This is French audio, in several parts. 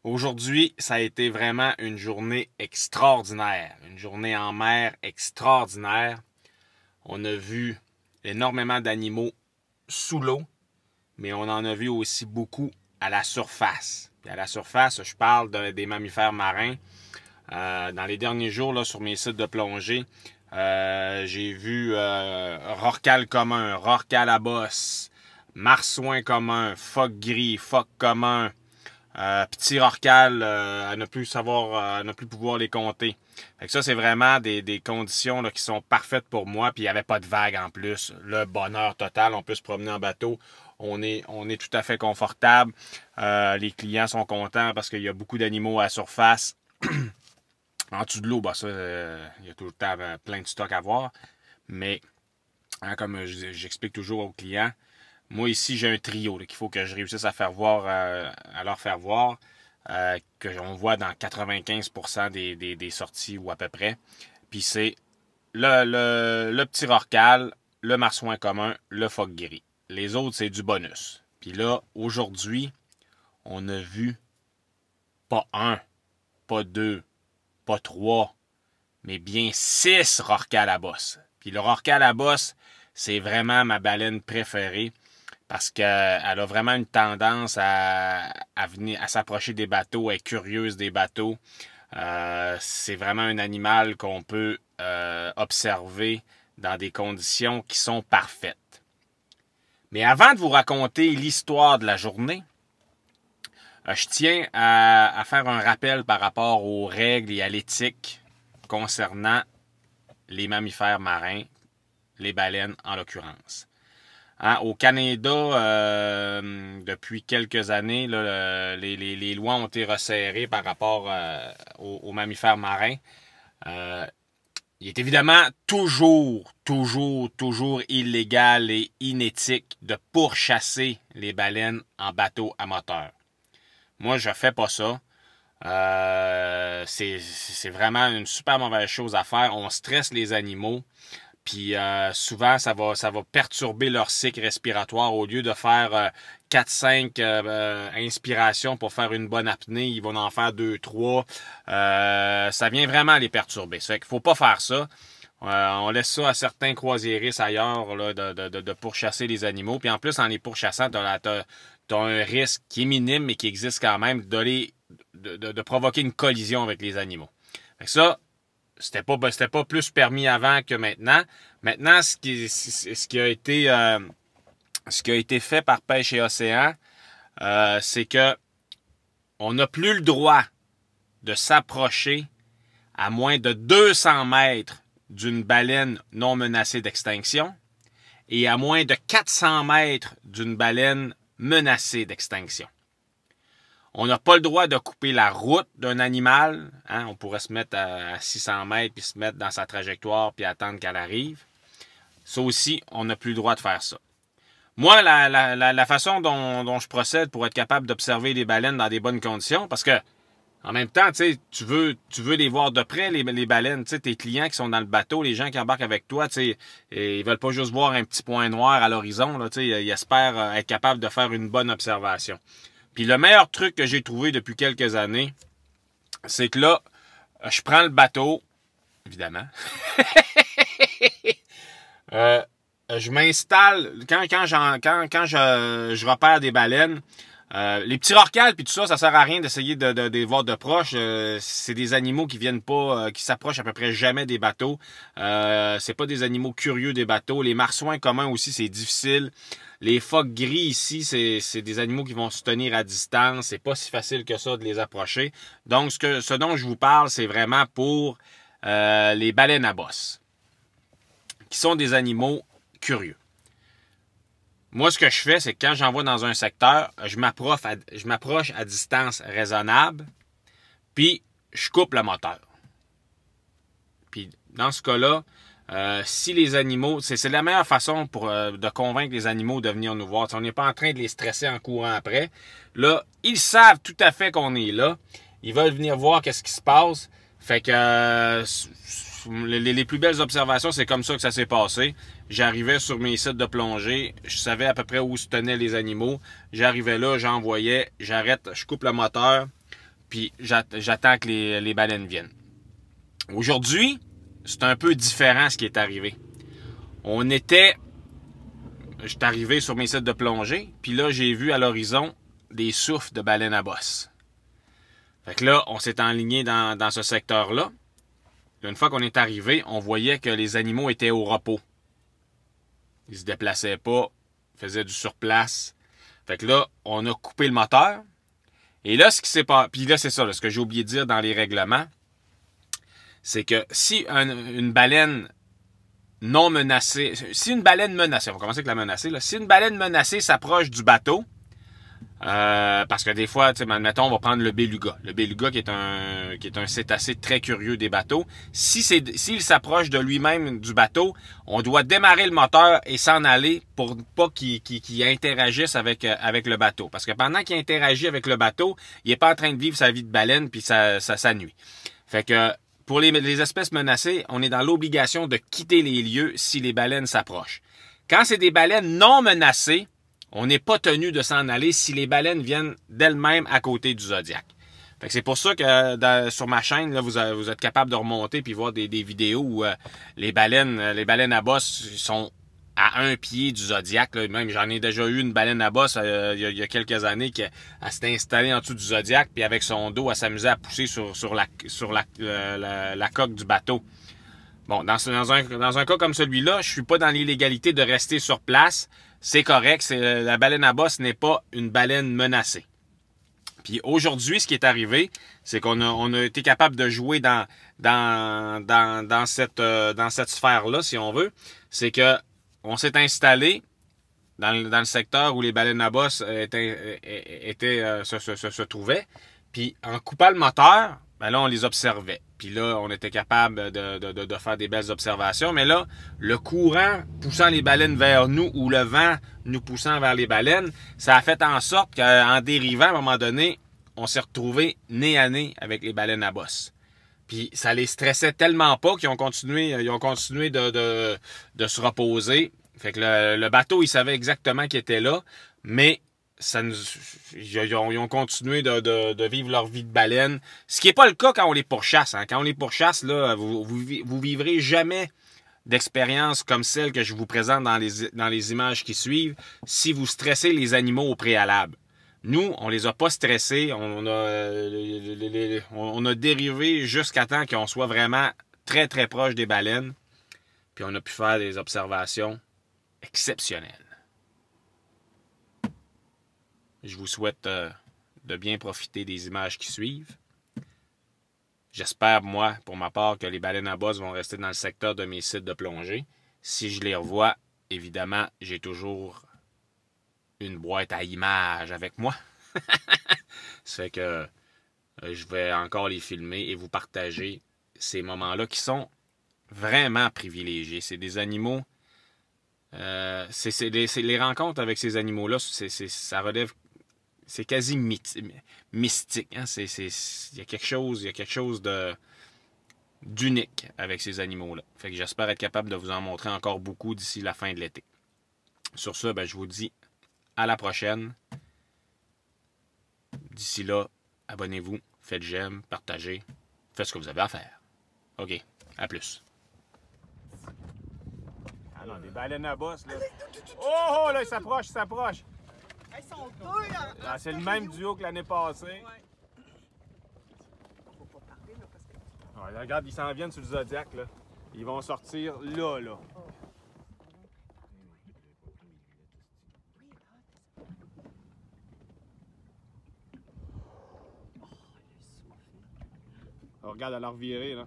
Aujourd'hui, ça a été vraiment une journée extraordinaire, une journée en mer extraordinaire. On a vu énormément d'animaux sous l'eau, mais on en a vu aussi beaucoup à la surface. Puis à la surface, je parle des mammifères marins. Dans les derniers jours, là, sur mes sites de plongée, j'ai vu rorqual commun, rorqual à bosse, marsouin commun, phoque gris, phoque commun, petit rorqual à ne plus savoir, à ne plus pouvoir les compter. Fait que ça, c'est vraiment des conditions là, qui sont parfaites pour moi. Puis il n'y avait pas de vagues en plus. Le bonheur total, on peut se promener en bateau. On est tout à fait confortable. Les clients sont contents parce qu'il y a beaucoup d'animaux à la surface. En dessous de l'eau, bah ça, il y a tout le temps plein de stock à voir. Mais, hein, comme j'explique toujours aux clients, moi ici, j'ai un trio qu'il faut que je réussisse à faire voir, à leur faire voir, que on voit dans 95% des sorties ou à peu près. Puis c'est le petit rorqual, le marsouin commun, le phoque gris. Les autres, c'est du bonus. Puis là, aujourd'hui, on a vu pas un, pas deux, pas trois, mais bien 6 rorquals à bosse. Puis le rorqual à bosse, c'est vraiment ma baleine préférée parce qu'elle a vraiment une tendance à venir à s'approcher des bateaux, elle est curieuse des bateaux. C'est vraiment un animal qu'on peut observer dans des conditions qui sont parfaites. Mais avant de vous raconter l'histoire de la journée, je tiens à faire un rappel par rapport aux règles et à l'éthique concernant les mammifères marins, les baleines en l'occurrence. Hein, au Canada, depuis quelques années, là, les lois ont été resserrées par rapport aux mammifères marins. Il est évidemment toujours illégal et inéthique de pourchasser les baleines en bateau à moteur. Moi, je fais pas ça. C'est vraiment une super mauvaise chose à faire. On stresse les animaux. Puis souvent, ça va perturber leur cycle respiratoire. Au lieu de faire 4-5 inspirations pour faire une bonne apnée, ils vont en faire 2-3. Ça vient vraiment les perturber. Ça fait qu'il faut pas faire ça. On laisse ça à certains croisiéristes ailleurs là, de pourchasser les animaux. Puis en plus, en les pourchassant, t'as un risque qui est minime, mais qui existe quand même, de provoquer une collision avec les animaux. Fait que ça, c'était pas plus permis avant que maintenant. Maintenant, ce qui a été fait par Pêche et Océan, c'est que on n'a plus le droit de s'approcher à moins de 200 mètres d'une baleine non menacée d'extinction et à moins de 400 mètres d'une baleine menacée d'extinction. On n'a pas le droit de couper la route d'un animal. Hein? On pourrait se mettre à 600 mètres puis se mettre dans sa trajectoire puis attendre qu'elle arrive. Ça aussi, on n'a plus le droit de faire ça. Moi, la façon dont je procède pour être capable d'observer les baleines dans des bonnes conditions, parce que en même temps, tu veux les voir de près, les baleines. Tes clients qui sont dans le bateau, les gens qui embarquent avec toi, ils veulent pas juste voir un petit point noir à l'horizon. Ils espèrent être capables de faire une bonne observation. Puis le meilleur truc que j'ai trouvé depuis quelques années, c'est que là, je prends le bateau, évidemment. Je m'installe, quand je repère des baleines, les petits rorquals puis tout ça, ça sert à rien d'essayer de les voir de proche. C'est des animaux qui viennent pas, qui s'approchent à peu près jamais des bateaux. C'est pas des animaux curieux des bateaux. Les marsouins communs aussi, c'est difficile. Les phoques gris ici, c'est des animaux qui vont se tenir à distance. C'est pas si facile que ça de les approcher. Donc, ce dont je vous parle, c'est vraiment pour les baleines à bosse, qui sont des animaux curieux. Moi, ce que je fais, c'est que quand j'envoie dans un secteur, je m'approche à distance raisonnable, puis je coupe le moteur. Puis dans ce cas-là, si les animaux, c'est la meilleure façon de convaincre les animaux de venir nous voir. On n'est pas en train de les stresser en courant après. Là, ils savent tout à fait qu'on est là. Ils veulent venir voir qu'est-ce qui se passe. Fait que les plus belles observations, c'est comme ça que ça s'est passé. J'arrivais sur mes sites de plongée, je savais à peu près où se tenaient les animaux. J'arrivais là, j'envoyais, j'arrête, je coupe le moteur, puis j'attends que les baleines viennent. Aujourd'hui, c'est un peu différent ce qui est arrivé. J'étais arrivé sur mes sites de plongée, puis là, j'ai vu à l'horizon des souffles de baleines à bosse. Fait que là, on s'est enligné dans ce secteur-là. Une fois qu'on est arrivé, on voyait que les animaux étaient au repos. Ils se déplaçaient pas, faisaient du surplace. Fait que là, on a coupé le moteur. Et là, ce qui s'est passé, puis là, c'est ça, là, ce que j'ai oublié de dire dans les règlements, c'est que si une baleine non menacée, si une baleine menacée, on va commencer avec la menacée, là, si une baleine menacée s'approche du bateau, parce que des fois, tu sais, admettons, on va prendre le beluga. Le beluga qui est un cétacé très curieux des bateaux. S'il s'approche de lui-même du bateau, on doit démarrer le moteur et s'en aller pour pas qu'il interagisse avec le bateau. Parce que pendant qu'il interagit avec le bateau, il est pas en train de vivre sa vie de baleine puis ça nuit. Fait que pour les espèces menacées, on est dans l'obligation de quitter les lieux si les baleines s'approchent. Quand c'est des baleines non menacées, on n'est pas tenu de s'en aller si les baleines viennent d'elles-mêmes à côté du Zodiac. Fait que c'est pour ça que sur ma chaîne, là, vous êtes capable de remonter puis voir des vidéos où les baleines à bosse sont à un pied du Zodiac. Là. Même j'en ai déjà eu une baleine à bosse il y a quelques années qui s'était installée en dessous du Zodiac puis avec son dos, elle s'amusait à pousser sur la coque du bateau. Bon, dans un cas comme celui-là, je suis pas dans l'illégalité de rester sur place. C'est correct. La baleine à bosse n'est pas une baleine menacée. Puis aujourd'hui, ce qui est arrivé, c'est qu'on a été capable de jouer dans cette sphère-là, si on veut. C'est que on s'est installé dans le secteur où les baleines à bosse se trouvaient. Puis en coupant le moteur, ben là, on les observait. Puis là, on était capable de faire des belles observations. Mais là, le courant poussant les baleines vers nous ou le vent nous poussant vers les baleines, ça a fait en sorte qu'en dérivant, à un moment donné, on s'est retrouvé nez à nez avec les baleines à bosse. Puis ça les stressait tellement pas qu'ils ont continué de se reposer. Fait que le bateau, il savait exactement qu'il était là, mais ils ont continué de vivre leur vie de baleine. Ce qui n'est pas le cas quand on les pourchasse. Hein. Quand on les pourchasse, là, vous vivrez jamais d'expérience comme celle que je vous présente dans les images qui suivent si vous stressez les animaux au préalable. Nous, on les a pas stressés. On a dérivé jusqu'à temps qu'on soit vraiment très, très proche des baleines. Puis on a pu faire des observations exceptionnelles. Je vous souhaite de bien profiter des images qui suivent. J'espère, moi, pour ma part, que les baleines à bosse vont rester dans le secteur de mes sites de plongée. Si je les revois, évidemment, j'ai toujours une boîte à images avec moi. Ça fait que je vais encore les filmer et vous partager ces moments-là qui sont vraiment privilégiés. C'est des animaux... les rencontres avec ces animaux-là, ça relève... C'est quasi mystique. Hein? Il y a quelque chose d'unique avec ces animaux-là. Fait que j'espère être capable de vous en montrer encore beaucoup d'ici la fin de l'été. Sur ce, ben, je vous dis à la prochaine. D'ici là, abonnez-vous, faites j'aime, partagez, faites ce que vous avez à faire. OK, à plus. Alors, des baleines à bosse, là. Oh, là, ils s'approchent. Ils sont deux, là. Ah, c'est le même duo que l'année passée. Ouais. Faut pas parler, là, parce que... Ouais, là, regarde, ils s'en viennent sur le Zodiac, là. Ils vont sortir là. Oh, regarde, à leur virer, là.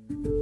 bye.